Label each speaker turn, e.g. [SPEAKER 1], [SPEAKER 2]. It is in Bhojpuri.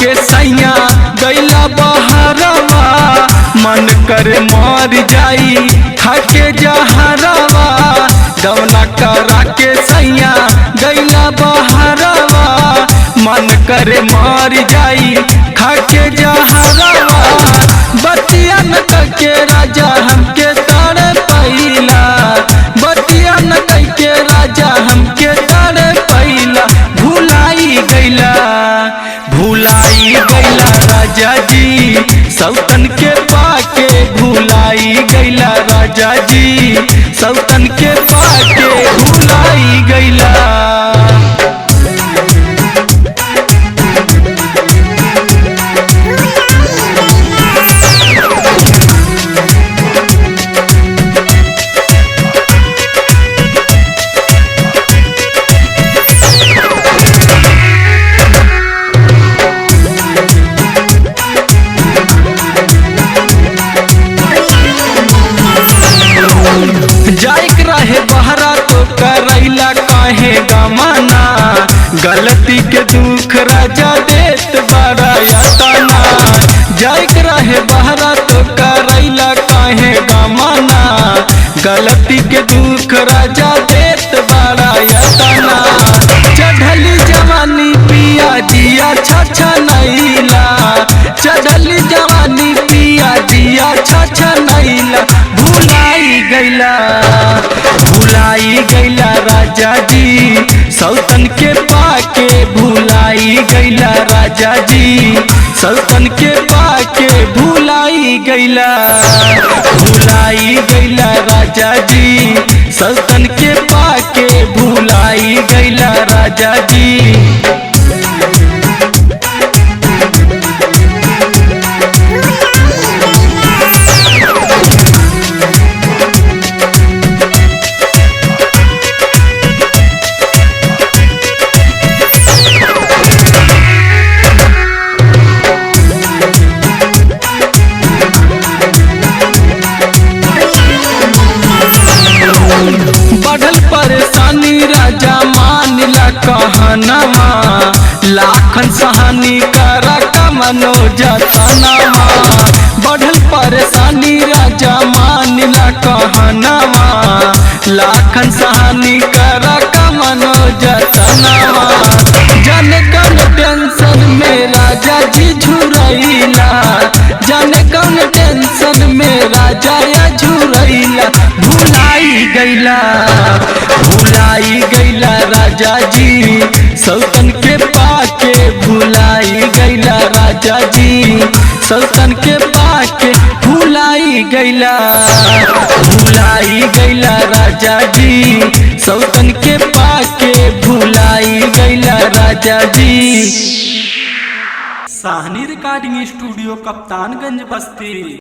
[SPEAKER 1] के सैया गैला बहरवा, मन कर मर जाई खाके जहरवा। गवना करा के सैया गैला बहरवा, मन कर मर जाई खाके जहरवा। बतिया न के राजा हमके तारे पहिला, बतिया न के राजा हमके तारे पहिला। भुलाई गैला राजा जी सौतन के पाके, भुलाई गैला राजा जी सौतन के पाके, भुलाई गैला। जाइक रहे बहरा तो करैला काहे गमाना, गलती के दुख राजा देत बड़ा यातना। जाइक रहे बहरा तो करैला काहे गमाना, गलती के दुख राजा देत बड़ा यातना। चढ़ली जवानी पिया जिया छछा नैला, चढ़ली जवानी पिया जिया छछा नैला। भुलाई गैला राजा जी सौतन के पाके, भुलाई गैला राजा जी सौतन के पाके, भुलाई गैला राजा जी सौतन के पाके, भुलाई गैला राजा जी। बढ़ल परेशानी राजा मानिला कहनमा, लाखन सहानी करा कमनो जतनमा। बढ़ल परेशानी राजा मानिला कहनमा, लाखन सहानी करा कमनो जतनमा। जाने कौन टेंशन में राजा जी झुरैला, जाने कौन टेंशन में राजा या झुरैला। भुलाई गैला राजा जी सौतन के पाके, भुलाई गैला राजा जी सौतन के पाके, भुलाई गैला राजा जी सौतन के पाके, भुलाई गैला राजा जी।
[SPEAKER 2] साहनी रिकॉर्डिंग स्टूडियो कप्तानगंज बस्ती।